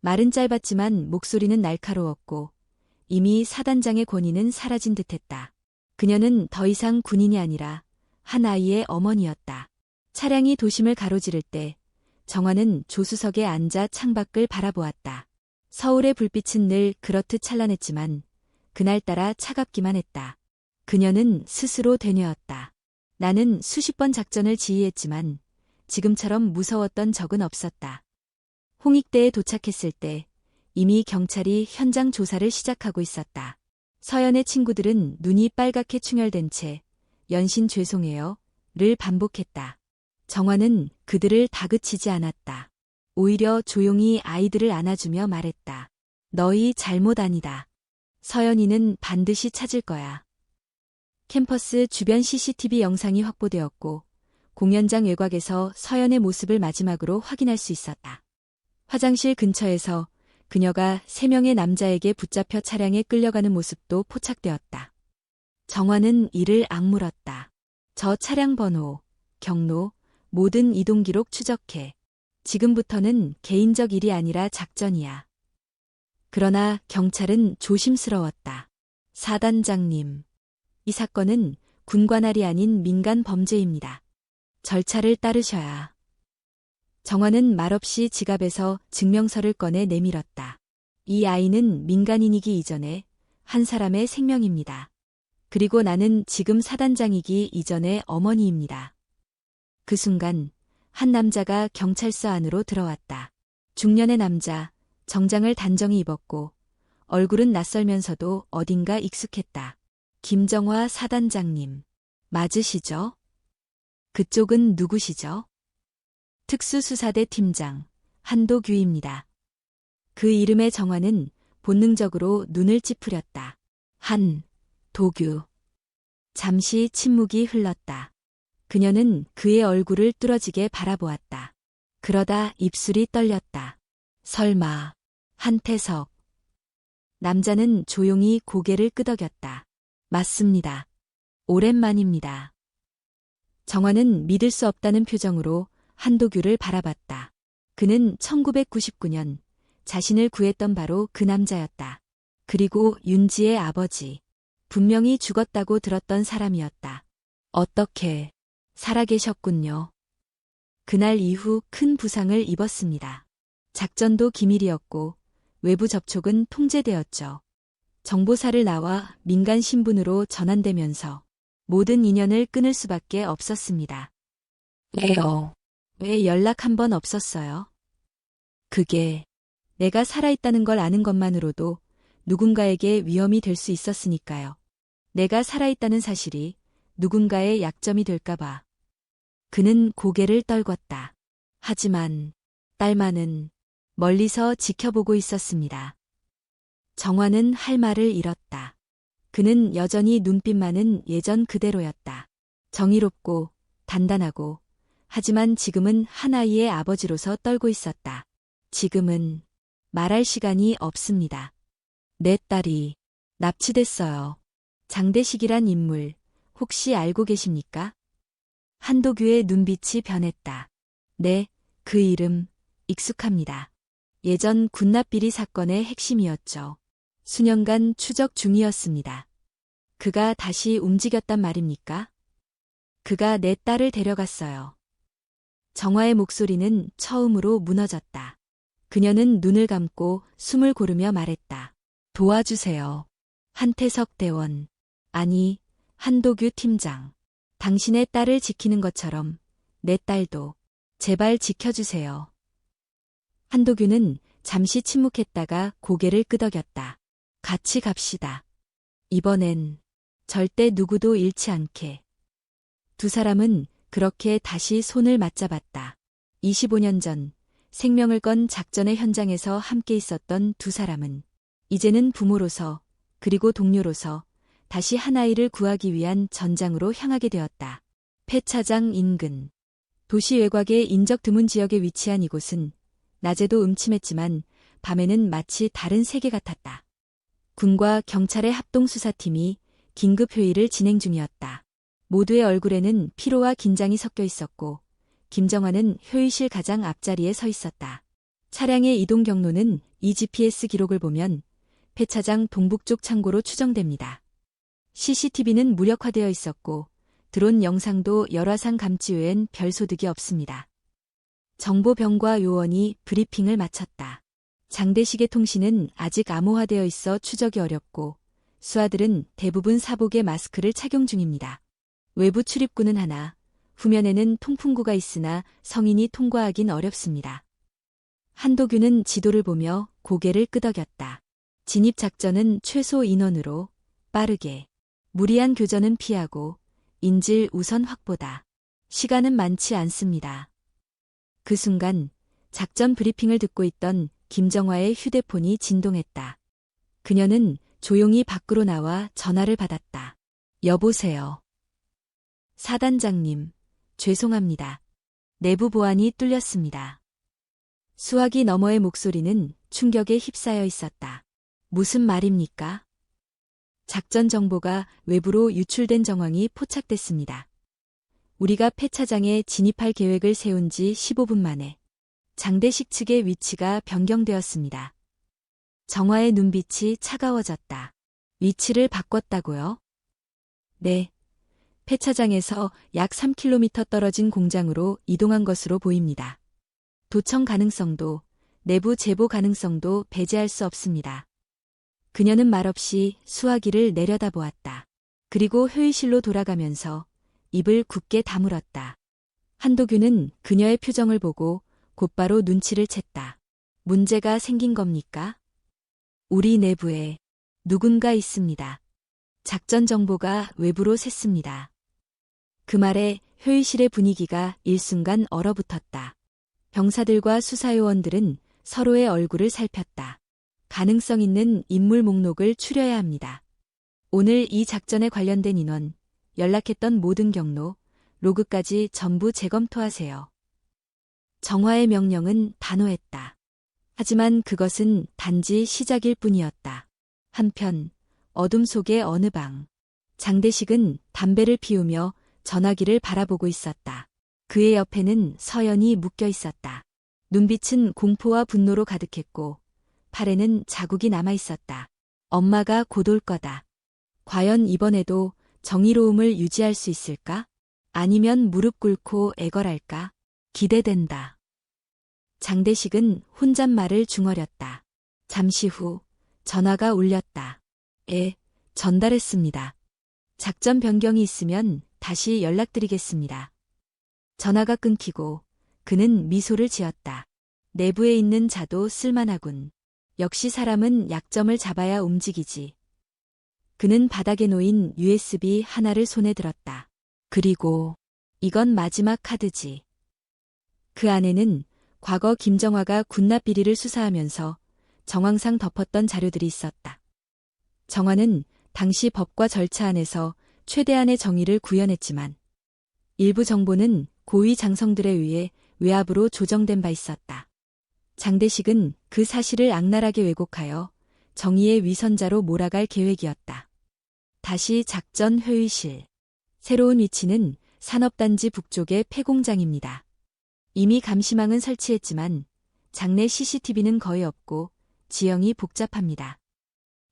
말은 짧았지만 목소리는 날카로웠고 이미 사단장의 권위는 사라진 듯했다. 그녀는 더 이상 군인이 아니라 한 아이의 어머니였다. 차량이 도심을 가로지를 때 정화는 조수석에 앉아 창밖을 바라보았다. 서울의 불빛은 늘 그렇듯 찬란했지만 그날따라 차갑기만 했다. 그녀는 스스로 되뇌었다. 나는 수십 번 작전을 지휘했지만 지금처럼 무서웠던 적은 없었다. 홍익대에 도착했을 때 이미 경찰이 현장 조사를 시작하고 있었다. 서연의 친구들은 눈이 빨갛게 충혈된 채 연신 죄송해요 를 반복했다. 정화는 그들을 다그치지 않았다. 오히려 조용히 아이들을 안아주며 말했다. 너희 잘못 아니다. 서연이는 반드시 찾을 거야. 캠퍼스 주변 CCTV 영상이 확보되었고 공연장 외곽에서 서연의 모습을 마지막으로 확인할 수 있었다. 화장실 근처에서 그녀가 3명의 남자에게 붙잡혀 차량에 끌려가는 모습도 포착되었다. 정화는 이를 악물었다. 저 차량 번호, 경로, 모든 이동 기록 추적해. 지금부터는 개인적 일이 아니라 작전이야. 그러나 경찰은 조심스러웠다. 사단장님. 이 사건은 군관할이 아닌 민간 범죄입니다. 절차를 따르셔야. 정화는 말없이 지갑에서 증명서를 꺼내 내밀었다. 이 아이는 민간인이기 이전에 한 사람의 생명입니다. 그리고 나는 지금 사단장이기 이전의 어머니입니다. 그 순간 한 남자가 경찰서 안으로 들어왔다. 중년의 남자, 정장을 단정히 입었고 얼굴은 낯설면서도 어딘가 익숙했다. 김정화 사단장님, 맞으시죠? 그쪽은 누구시죠? 특수수사대 팀장, 한도규입니다. 그 이름의 정화는 본능적으로 눈을 찌푸렸다. 한도규. 잠시 침묵이 흘렀다. 그녀는 그의 얼굴을 뚫어지게 바라보았다. 그러다 입술이 떨렸다. 설마, 한태석. 남자는 조용히 고개를 끄덕였다. 맞습니다. 오랜만입니다. 정화는 믿을 수 없다는 표정으로 한도규를 바라봤다. 그는 1999년 자신을 구했던 바로 그 남자였다. 그리고 윤지의 아버지. 분명히 죽었다고 들었던 사람이었다. 어떻게 살아계셨군요. 그날 이후 큰 부상을 입었습니다. 작전도 기밀이었고 외부 접촉은 통제되었죠. 정보사를 나와 민간 신분으로 전환되면서 모든 인연을 끊을 수밖에 없었습니다. 왜요? 왜 연락 한 번 없었어요? 그게 내가 살아있다는 걸 아는 것만으로도 누군가에게 위험이 될 수 있었으니까요. 내가 살아있다는 사실이 누군가의 약점이 될까봐. 그는 고개를 떨궜다. 하지만 딸만은 멀리서 지켜보고 있었습니다. 정화는 할 말을 잃었다. 그는 여전히 눈빛만은 예전 그대로였다. 정의롭고 단단하고 하지만 지금은 한 아이의 아버지로서 떨고 있었다. 지금은 말할 시간이 없습니다. 내 딸이 납치됐어요. 장대식이란 인물 혹시 알고 계십니까? 한도규의 눈빛이 변했다. 네, 그 이름 익숙합니다. 예전 군납비리 사건의 핵심이었죠. 수년간 추적 중이었습니다. 그가 다시 움직였단 말입니까? 그가 내 딸을 데려갔어요. 정화의 목소리는 처음으로 무너졌다. 그녀는 눈을 감고 숨을 고르며 말했다. 도와주세요. 한태석 대원. 아니, 한도규 팀장. 당신의 딸을 지키는 것처럼 내 딸도 제발 지켜주세요. 한도규는 잠시 침묵했다가 고개를 끄덕였다. 같이 갑시다. 이번엔 절대 누구도 잃지 않게. 두 사람은 그렇게 다시 손을 맞잡았다. 25년 전 생명을 건 작전의 현장에서 함께 있었던 두 사람은 이제는 부모로서 그리고 동료로서 다시 한 아이를 구하기 위한 전장으로 향하게 되었다. 폐차장 인근. 도시 외곽의 인적 드문 지역에 위치한 이곳은 낮에도 음침했지만 밤에는 마치 다른 세계 같았다. 군과 경찰의 합동수사팀이 긴급 회의를 진행 중이었다. 모두의 얼굴에는 피로와 긴장이 섞여 있었고 김정환은 회의실 가장 앞자리에 서 있었다. 차량의 이동 경로는 이 GPS 기록을 보면 폐차장 동북쪽 창고로 추정됩니다. CCTV는 무력화되어 있었고 드론 영상도 열화상 감지 외엔 별 소득이 없습니다. 정보병과 요원이 브리핑을 마쳤다. 장대식의 통신은 아직 암호화되어 있어 추적이 어렵고 수하들은 대부분 사복에 마스크를 착용 중입니다. 외부 출입구는 하나, 후면에는 통풍구가 있으나 성인이 통과하긴 어렵습니다. 한도규는 지도를 보며 고개를 끄덕였다. 진입 작전은 최소 인원으로 빠르게, 무리한 교전은 피하고 인질 우선 확보다. 시간은 많지 않습니다. 그 순간 작전 브리핑을 듣고 있던 김정화의 휴대폰이 진동했다. 그녀는 조용히 밖으로 나와 전화를 받았다. 여보세요. 사단장님, 죄송합니다. 내부 보안이 뚫렸습니다. 수화기 너머의 목소리는 충격에 휩싸여 있었다. 무슨 말입니까? 작전 정보가 외부로 유출된 정황이 포착됐습니다. 우리가 폐차장에 진입할 계획을 세운 지 15분 만에 장대식 측의 위치가 변경되었습니다. 정화의 눈빛이 차가워졌다. 위치를 바꿨다고요? 네. 폐차장에서 약 3km 떨어진 공장으로 이동한 것으로 보입니다. 도청 가능성도 내부 제보 가능성도 배제할 수 없습니다. 그녀는 말없이 수화기를 내려다보았다. 그리고 회의실로 돌아가면서 입을 굳게 다물었다. 한도규는 그녀의 표정을 보고 곧바로 눈치를 챘다. 문제가 생긴 겁니까? 우리 내부에 누군가 있습니다. 작전 정보가 외부로 샜습니다. 그 말에 회의실의 분위기가 일순간 얼어붙었다. 병사들과 수사요원들은 서로의 얼굴을 살폈다. 가능성 있는 인물 목록을 추려야 합니다. 오늘 이 작전에 관련된 인원, 연락했던 모든 경로, 로그까지 전부 재검토하세요. 정화의 명령은 단호했다. 하지만 그것은 단지 시작일 뿐이었다. 한편 어둠 속의 어느 방. 장대식은 담배를 피우며 전화기를 바라보고 있었다. 그의 옆에는 서연이 묶여 있었다. 눈빛은 공포와 분노로 가득했고 팔에는 자국이 남아 있었다. 엄마가 곧 올 거다. 과연 이번에도 정의로움을 유지할 수 있을까? 아니면 무릎 꿇고 애걸할까? 기대된다. 장대식은 혼잣말을 중얼였다. 잠시 후 전화가 울렸다. 전달했습니다. 작전 변경이 있으면 다시 연락드리겠습니다. 전화가 끊기고 그는 미소를 지었다. 내부에 있는 자도 쓸만하군. 역시 사람은 약점을 잡아야 움직이지. 그는 바닥에 놓인 USB 하나를 손에 들었다. 그리고 이건 마지막 카드지. 그 안에는 과거 김정화가 군납 비리를 수사하면서 정황상 덮었던 자료들이 있었다. 정화는 당시 법과 절차 안에서 최대한의 정의를 구현했지만 일부 정보는 고위 장성들에 의해 외압으로 조정된 바 있었다. 장대식은 그 사실을 악랄하게 왜곡하여 정의의 위선자로 몰아갈 계획이었다. 다시 작전 회의실. 새로운 위치는 산업단지 북쪽의 폐공장입니다. 이미 감시망은 설치했지만 장내 CCTV는 거의 없고 지형이 복잡합니다.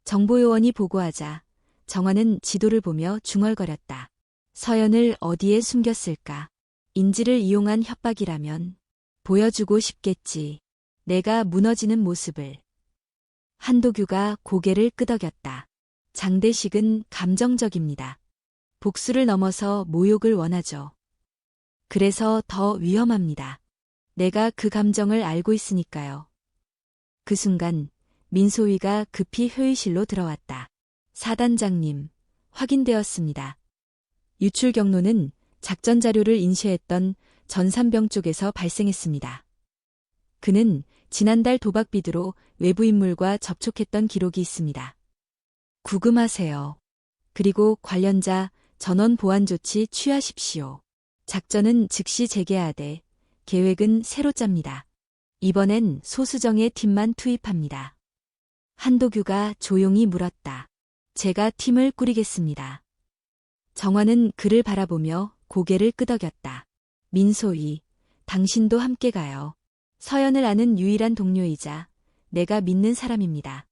정보요원이 보고하자 정화는 지도를 보며 중얼거렸다. 서연을 어디에 숨겼을까? 인지를 이용한 협박이라면 보여주고 싶겠지. 내가 무너지는 모습을. 한도규가 고개를 끄덕였다. 장대식은 감정적입니다. 복수를 넘어서 모욕을 원하죠. 그래서 더 위험합니다. 내가 그 감정을 알고 있으니까요. 그 순간 민소희가 급히 회의실로 들어왔다. 사단장님, 확인되었습니다. 유출 경로는 작전 자료를 인쇄했던 전산병 쪽에서 발생했습니다. 그는 지난달 도박 비드로 외부 인물과 접촉했던 기록이 있습니다. 구금하세요. 그리고 관련자 전원 보안 조치 취하십시오. 작전은 즉시 재개하되 계획은 새로 짭니다. 이번엔 소수정의 팀만 투입합니다. 한도규가 조용히 물었다. 제가 팀을 꾸리겠습니다. 정화는 그를 바라보며 고개를 끄덕였다. 민소희, 당신도 함께 가요. 서연을 아는 유일한 동료이자 내가 믿는 사람입니다.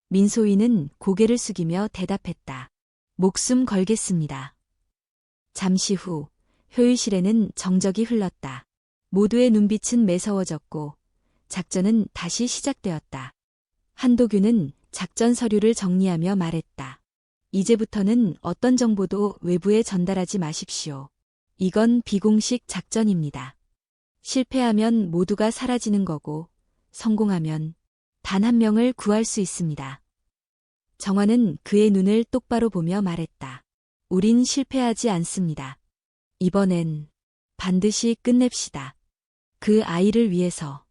민소희는 고개를 숙이며 대답했다. 목숨 걸겠습니다. 잠시 후 회의실에는 정적이 흘렀다. 모두의 눈빛은 매서워졌고 작전은 다시 시작되었다. 한도규는 작전 서류를 정리하며 말했다. 이제부터는 어떤 정보도 외부에 전달하지 마십시오. 이건 비공식 작전입니다. 실패하면 모두가 사라지는 거고 성공하면 단 한 명을 구할 수 있습니다. 정화는 그의 눈을 똑바로 보며 말했다. 우린 실패하지 않습니다. 이번엔 반드시 끝냅시다. 그 아이를 위해서.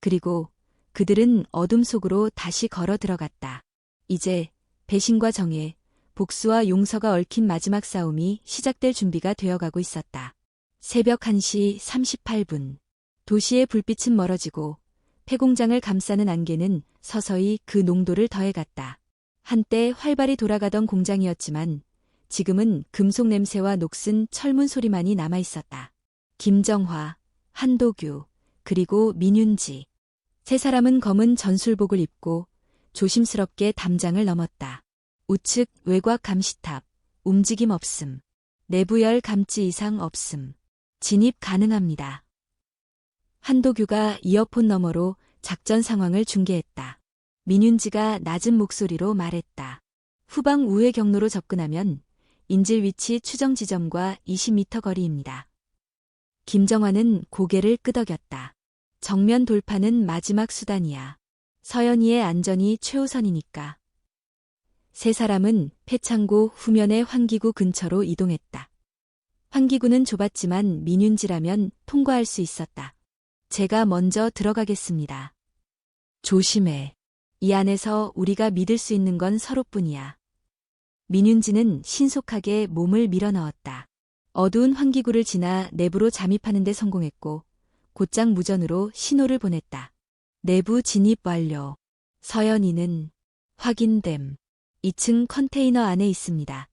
그리고 그들은 어둠 속으로 다시 걸어 들어갔다. 이제 배신과 정의, 복수와 용서가 얽힌 마지막 싸움이 시작될 준비가 되어가고 있었다. 새벽 1시 38분. 도시의 불빛은 멀어지고 폐공장을 감싸는 안개는 서서히 그 농도를 더해갔다. 한때 활발히 돌아가던 공장이었지만 지금은 금속 냄새와 녹슨 철문 소리만이 남아있었다. 김정화, 한도규, 그리고 민윤지. 세 사람은 검은 전술복을 입고 조심스럽게 담장을 넘었다. 우측 외곽 감시탑, 움직임 없음. 내부열 감지 이상 없음. 진입 가능합니다. 한도규가 이어폰 너머로 작전 상황을 중계했다. 민윤지가 낮은 목소리로 말했다. 후방 우회 경로로 접근하면 인질 위치 추정 지점과 20m 거리입니다. 김정화는 고개를 끄덕였다. 정면 돌파는 마지막 수단이야. 서연이의 안전이 최우선이니까. 세 사람은 폐창고 후면의 환기구 근처로 이동했다. 환기구는 좁았지만 민윤지라면 통과할 수 있었다. 제가 먼저 들어가겠습니다. 조심해. 이 안에서 우리가 믿을 수 있는 건 서로뿐이야. 민윤지는 신속하게 몸을 밀어넣었다. 어두운 환기구를 지나 내부로 잠입하는 데 성공했고 곧장 무전으로 신호를 보냈다. 내부 진입 완료. 서연이는 확인됨. 2층 컨테이너 안에 있습니다.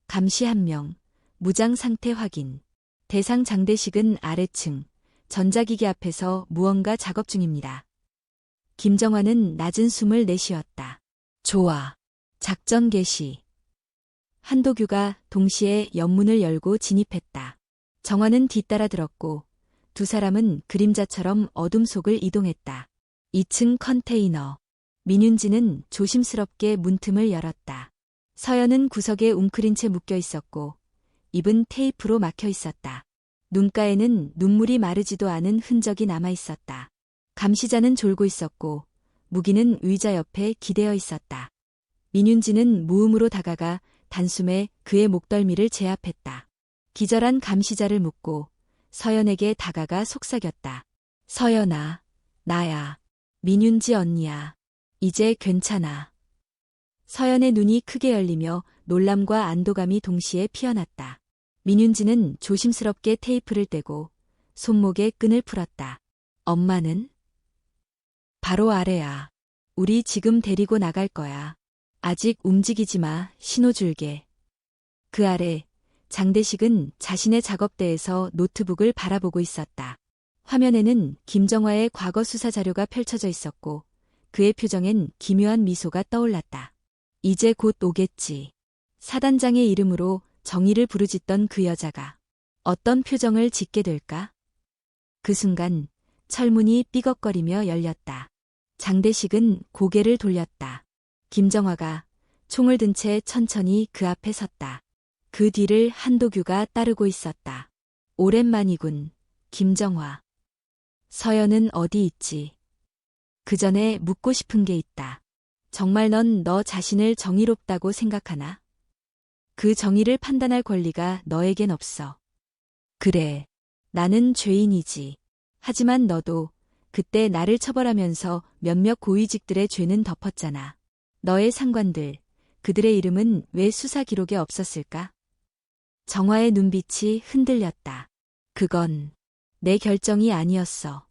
감시 1명, 무장 상태 확인. 대상 장대식은 아래층, 전자기기 앞에서 무언가 작업 중입니다. 김정환은 낮은 숨을 내쉬었다. 좋아. 작전 개시. 한도규가 동시에 연문을 열고 진입했다. 정환은 뒤따라 들었고 두 사람은 그림자처럼 어둠 속을 이동했다. 2층 컨테이너. 민윤지는 조심스럽게 문틈을 열었다. 서연은 구석에 웅크린 채 묶여 있었고 입은 테이프로 막혀 있었다. 눈가에는 눈물이 마르지도 않은 흔적이 남아 있었다. 감시자는 졸고 있었고 무기는 의자 옆에 기대어 있었다. 민윤지는 무음으로 다가가 단숨에 그의 목덜미를 제압했다. 기절한 감시자를 묶고 서연에게 다가가 속삭였다. 서연아, 나야. 민윤지 언니야. 이제 괜찮아. 서연의 눈이 크게 열리며 놀람과 안도감이 동시에 피어났다. 민윤지는 조심스럽게 테이프를 떼고 손목에 끈을 풀었다. 엄마는? 바로 아래야. 우리 지금 데리고 나갈 거야. 아직 움직이지 마, 신호 줄게. 그 아래 장대식은 자신의 작업대에서 노트북을 바라보고 있었다. 화면에는 김정화의 과거 수사 자료가 펼쳐져 있었고 그의 표정엔 기묘한 미소가 떠올랐다. 이제 곧 오겠지. 사단장의 이름으로 정의를 부르짖던 그 여자가 어떤 표정을 짓게 될까? 그 순간 철문이 삐걱거리며 열렸다. 장대식은 고개를 돌렸다. 김정화가 총을 든 채 천천히 그 앞에 섰다. 그 뒤를 한도규가 따르고 있었다. 오랜만이군, 김정화. 서연은 어디 있지? 그 전에 묻고 싶은 게 있다. 정말 넌 너 자신을 정의롭다고 생각하나? 그 정의를 판단할 권리가 너에겐 없어. 그래, 나는 죄인이지. 하지만 너도 그때 나를 처벌하면서 몇몇 고위직들의 죄는 덮었잖아. 너의 상관들, 그들의 이름은 왜 수사 기록에 없었을까? 정화의 눈빛이 흔들렸다. 그건 내 결정이 아니었어.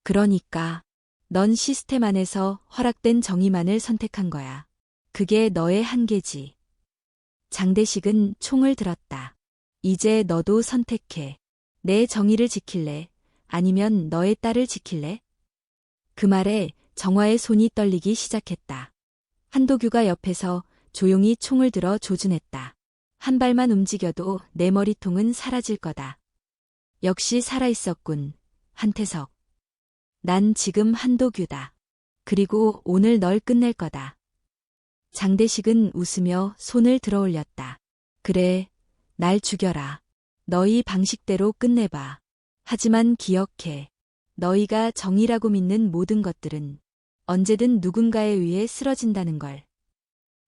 그러니까 넌 시스템 안에서 허락된 정의만을 선택한 거야. 그게 너의 한계지. 장대식은 총을 들었다. 이제 너도 선택해. 내 정의를 지킬래? 아니면 너의 딸을 지킬래? 그 말에 정화의 손이 떨리기 시작했다. 한도규가 옆에서 조용히 총을 들어 조준했다. 한 발만 움직여도 내 머리통은 사라질 거다. 역시 살아있었군, 한태석. 난 지금 한도규다. 그리고 오늘 널 끝낼 거다. 장대식은 웃으며 손을 들어 올렸다. 그래, 날 죽여라. 너희 방식대로 끝내봐. 하지만 기억해. 너희가 정의라고 믿는 모든 것들은 언제든 누군가에 의해 쓰러진다는 걸.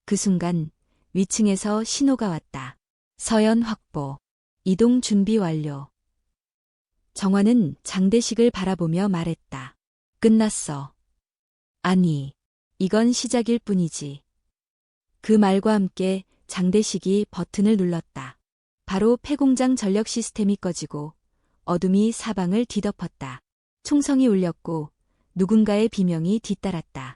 그 순간 위층에서 신호가 왔다. 서연 확보. 이동 준비 완료. 정화는 장대식을 바라보며 말했다. 끝났어. 아니, 이건 시작일 뿐이지. 그 말과 함께 장대식이 버튼을 눌렀다. 바로 폐공장 전력 시스템이 꺼지고 어둠이 사방을 뒤덮었다. 총성이 울렸고 누군가의 비명이 뒤따랐다.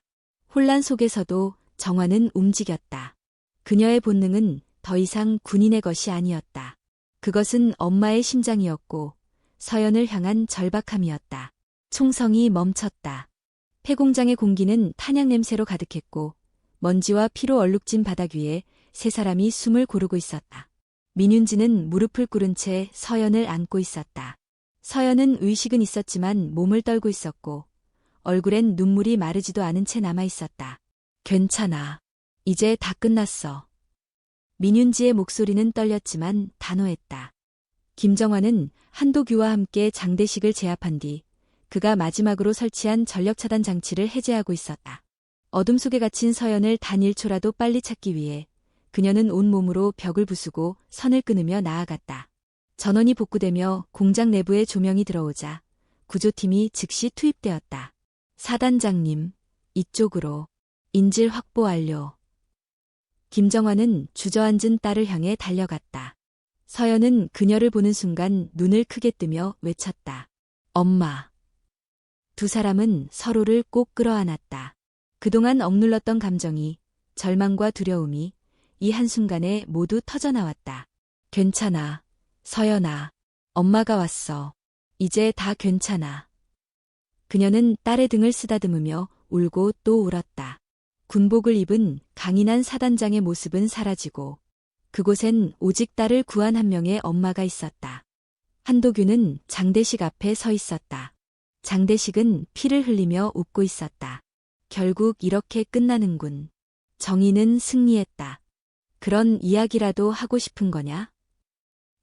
혼란 속에서도 정화는 움직였다. 그녀의 본능은 더 이상 군인의 것이 아니었다. 그것은 엄마의 심장이었고 서연을 향한 절박함이었다. 총성이 멈췄다. 폐공장의 공기는 탄약 냄새로 가득했고 먼지와 피로 얼룩진 바닥 위에 세 사람이 숨을 고르고 있었다. 민윤지는 무릎을 꿇은 채 서연을 안고 있었다. 서연은 의식은 있었지만 몸을 떨고 있었고 얼굴엔 눈물이 마르지도 않은 채 남아 있었다. 괜찮아. 이제 다 끝났어. 민윤지의 목소리는 떨렸지만 단호했다. 김정환은 한도규와 함께 장대식을 제압한 뒤 그가 마지막으로 설치한 전력차단 장치를 해제하고 있었다. 어둠 속에 갇힌 서연을 단 1초라도 빨리 찾기 위해 그녀는 온몸으로 벽을 부수고 선을 끊으며 나아갔다. 전원이 복구되며 공장 내부에 조명이 들어오자 구조팀이 즉시 투입되었다. 사단장님, 이쪽으로. 인질 확보 완료. 김정환은 주저앉은 딸을 향해 달려갔다. 서연은 그녀를 보는 순간 눈을 크게 뜨며 외쳤다. 엄마. 두 사람은 서로를 꼭 끌어안았다. 그동안 억눌렀던 감정이, 절망과 두려움이 이 한순간에 모두 터져나왔다. 괜찮아, 서연아. 엄마가 왔어. 이제 다 괜찮아. 그녀는 딸의 등을 쓰다듬으며 울고 또 울었다. 군복을 입은 강인한 사단장의 모습은 사라지고 그곳엔 오직 딸을 구한 한 명의 엄마가 있었다. 한도규는 장대식 앞에 서 있었다. 장대식은 피를 흘리며 웃고 있었다. 결국 이렇게 끝나는군. 정의는 승리했다. 그런 이야기라도 하고 싶은 거냐?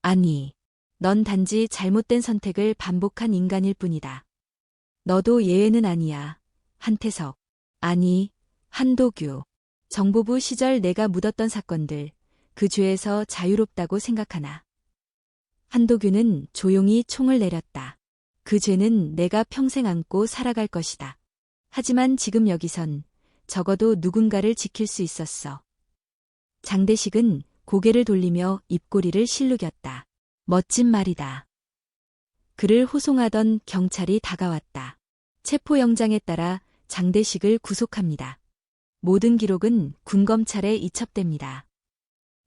아니, 넌 단지 잘못된 선택을 반복한 인간일 뿐이다. 너도 예외는 아니야. 한태석. 아니, 한도규. 정보부 시절 내가 묻었던 사건들, 그 죄에서 자유롭다고 생각하나? 한도규는 조용히 총을 내렸다. 그 죄는 내가 평생 안고 살아갈 것이다. 하지만 지금 여기선 적어도 누군가를 지킬 수 있었어. 장대식은 고개를 돌리며 입꼬리를 실룩였다. 멋진 말이다. 그를 호송하던 경찰이 다가왔다. 체포영장에 따라 장대식을 구속합니다. 모든 기록은 군검찰에 이첩됩니다.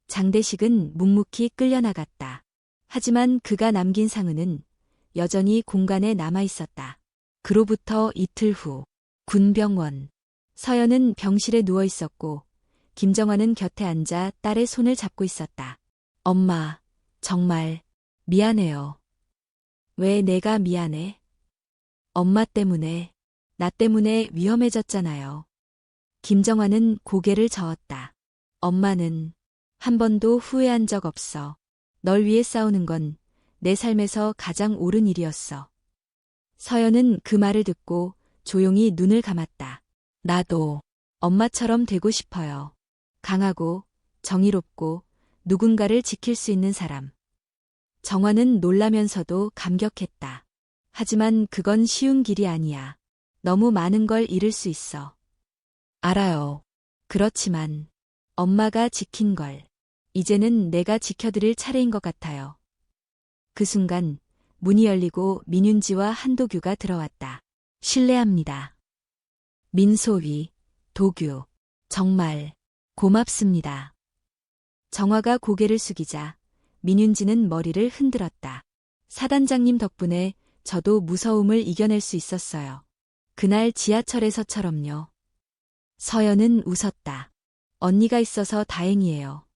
장대식은 묵묵히 끌려나갔다. 하지만 그가 남긴 상흔은 여전히 공간에 남아있었다. 그로부터 이틀 후 군병원. 서연은 병실에 누워있었고 김정환은 곁에 앉아 딸의 손을 잡고 있었다. 엄마, 정말 미안해요. 왜 내가 미안해? 엄마 때문에, 나 때문에 위험해졌잖아요. 김정환은 고개를 저었다. 엄마는 한 번도 후회한 적 없어. 널 위해 싸우는 건 내 삶에서 가장 옳은 일이었어. 서연은 그 말을 듣고 조용히 눈을 감았다. 나도 엄마처럼 되고 싶어요. 강하고 정의롭고 누군가를 지킬 수 있는 사람. 정환은 놀라면서도 감격했다. 하지만 그건 쉬운 길이 아니야. 너무 많은 걸 잃을 수 있어. 알아요. 그렇지만 엄마가 지킨 걸 이제는 내가 지켜드릴 차례인 것 같아요. 그 순간 문이 열리고 민윤지와 한도규가 들어왔다. 실례합니다. 민소희, 도규, 정말 고맙습니다. 정화가 고개를 숙이자 민윤지는 머리를 흔들었다. 사단장님 덕분에 저도 무서움을 이겨낼 수 있었어요. 그날 지하철에서처럼요. 서연은 웃었다. 언니가 있어서 다행이에요.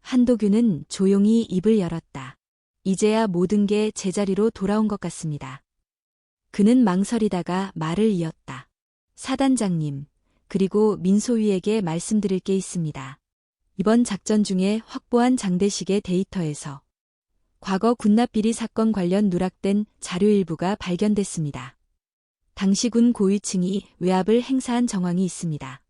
한도규는 조용히 입을 열었다. 이제야 모든 게 제자리로 돌아온 것 같습니다. 그는 망설이다가 말을 이었다. 사단장님, 그리고 민소희에게 말씀드릴 게 있습니다. 이번 작전 중에 확보한 장대식의 데이터에서 과거 군납비리 사건 관련 누락된 자료 일부가 발견됐습니다. 당시 군 고위층이 외압을 행사한 정황이 있습니다.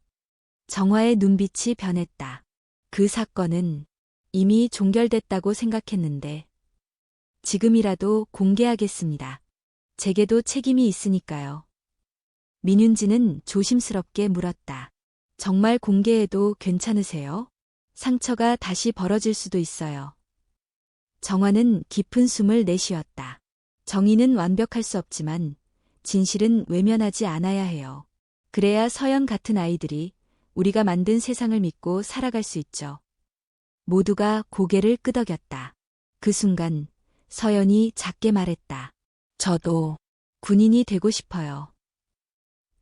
정화의 눈빛이 변했다. 그 사건은 이미 종결됐다고 생각했는데 지금이라도 공개하겠습니다. 제게도 책임이 있으니까요. 민윤지는 조심스럽게 물었다. 정말 공개해도 괜찮으세요? 상처가 다시 벌어질 수도 있어요. 정화는 깊은 숨을 내쉬었다. 정의는 완벽할 수 없지만 진실은 외면하지 않아야 해요. 그래야 서연 같은 아이들이 우리가 만든 세상을 믿고 살아갈 수 있죠. 모두가 고개를 끄덕였다. 그 순간 서연이 작게 말했다. 저도 군인이 되고 싶어요.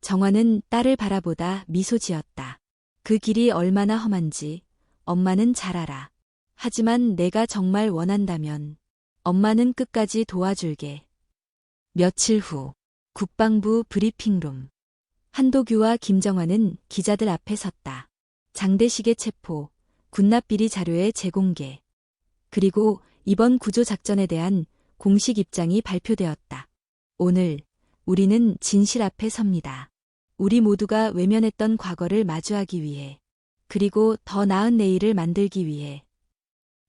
정화는 딸을 바라보다 미소 지었다. 그 길이 얼마나 험한지 엄마는 잘 알아. 하지만 내가 정말 원한다면 엄마는 끝까지 도와줄게. 며칠 후 국방부 브리핑룸. 한도규와 김정환은 기자들 앞에 섰다. 장대식의 체포, 군납비리 자료의 재공개, 그리고 이번 구조작전에 대한 공식 입장이 발표되었다. 오늘 우리는 진실 앞에 섭니다. 우리 모두가 외면했던 과거를 마주하기 위해, 그리고 더 나은 내일을 만들기 위해.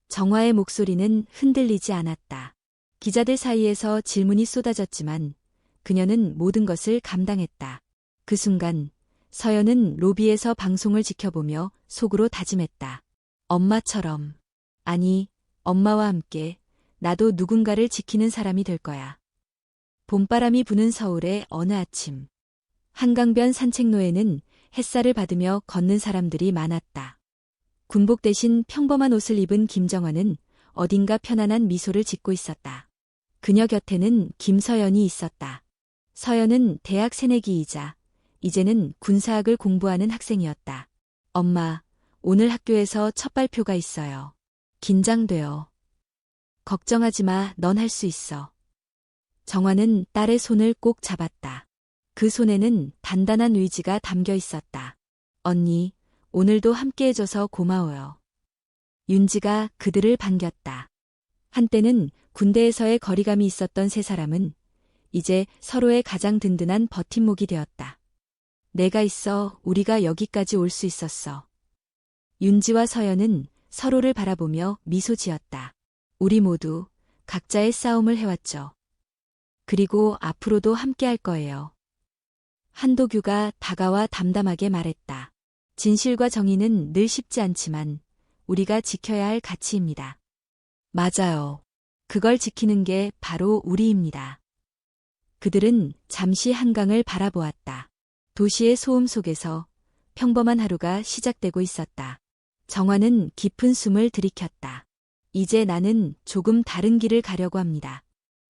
정화의 목소리는 흔들리지 않았다. 기자들 사이에서 질문이 쏟아졌지만 그녀는 모든 것을 감당했다. 그 순간 서연은 로비에서 방송을 지켜보며 속으로 다짐했다. 엄마처럼. 아니, 엄마와 함께 나도 누군가를 지키는 사람이 될 거야. 봄바람이 부는 서울의 어느 아침. 한강변 산책로에는 햇살을 받으며 걷는 사람들이 많았다. 군복 대신 평범한 옷을 입은 김정환은 어딘가 편안한 미소를 짓고 있었다. 그녀 곁에는 김서연이 있었다. 서연은 대학 새내기이자 이제는 군사학을 공부하는 학생이었다. 엄마, 오늘 학교에서 첫 발표가 있어요. 긴장돼요. 걱정하지 마, 넌 할 수 있어. 정환은 딸의 손을 꼭 잡았다. 그 손에는 단단한 의지가 담겨 있었다. 언니, 오늘도 함께해줘서 고마워요. 윤지가 그들을 반겼다. 한때는 군대에서의 거리감이 있었던 세 사람은 이제 서로의 가장 든든한 버팀목이 되었다. 내가 있어 우리가 여기까지 올 수 있었어. 윤지와 서연은 서로를 바라보며 미소 지었다. 우리 모두 각자의 싸움을 해왔죠. 그리고 앞으로도 함께할 거예요. 한도규가 다가와 담담하게 말했다. 진실과 정의는 늘 쉽지 않지만 우리가 지켜야 할 가치입니다. 맞아요. 그걸 지키는 게 바로 우리입니다. 그들은 잠시 한강을 바라보았다. 도시의 소음 속에서 평범한 하루가 시작되고 있었다. 정환은 깊은 숨을 들이켰다. 이제 나는 조금 다른 길을 가려고 합니다.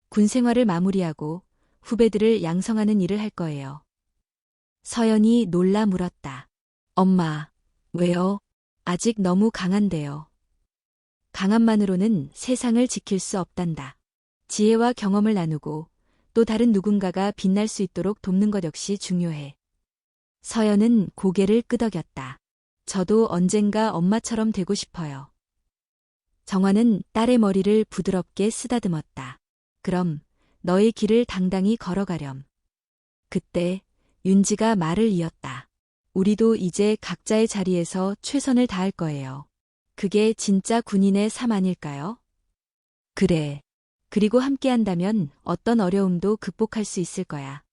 군 생활을 마무리하고 후배들을 양성하는 일을 할 거예요. 서연이 놀라 물었다. 엄마, 왜요? 아직 너무 강한데요. 강함만으로는 세상을 지킬 수 없단다. 지혜와 경험을 나누고 또 다른 누군가가 빛날 수 있도록 돕는 것 역시 중요해. 서연은 고개를 끄덕였다. 저도 언젠가 엄마처럼 되고 싶어요. 정환은 딸의 머리를 부드럽게 쓰다듬었다. 그럼 너의 길을 당당히 걸어가렴. 그때 윤지가 말을 이었다. 우리도 이제 각자의 자리에서 최선을 다할 거예요. 그게 진짜 군인의 삶 아닐까요? 그래. 그리고 함께한다면 어떤 어려움도 극복할 수 있을 거야.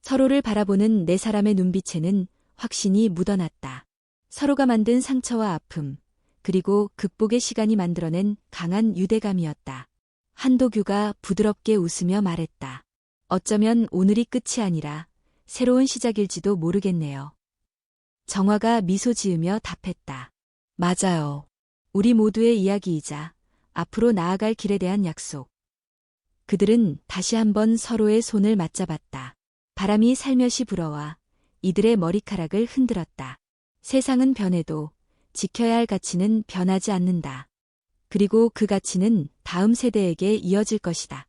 서로를 바라보는 네 사람의 눈빛에는 확신이 묻어났다. 서로가 만든 상처와 아픔, 그리고 극복의 시간이 만들어낸 강한 유대감이었다. 한도규가 부드럽게 웃으며 말했다. 어쩌면 오늘이 끝이 아니라 새로운 시작일지도 모르겠네요. 정화가 미소 지으며 답했다. 맞아요. 우리 모두의 이야기이자 앞으로 나아갈 길에 대한 약속. 그들은 다시 한번 서로의 손을 맞잡았다. 바람이 살며시 불어와 이들의 머리카락을 흔들었다. 세상은 변해도 지켜야 할 가치는 변하지 않는다. 그리고 그 가치는 다음 세대에게 이어질 것이다.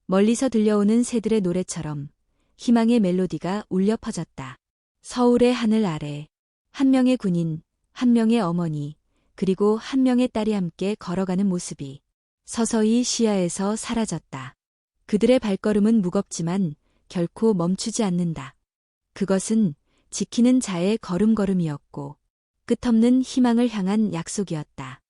멀리서 들려오는 새들의 노래처럼 희망의 멜로디가 울려 퍼졌다. 서울의 하늘 아래 한 명의 군인, 한 명의 어머니, 그리고 한 명의 딸이 함께 걸어가는 모습이 서서히 시야에서 사라졌다. 그들의 발걸음은 무겁지만 결코 멈추지 않는다. 그것은 지키는 자의 걸음걸음이었고 끝없는 희망을 향한 약속이었다.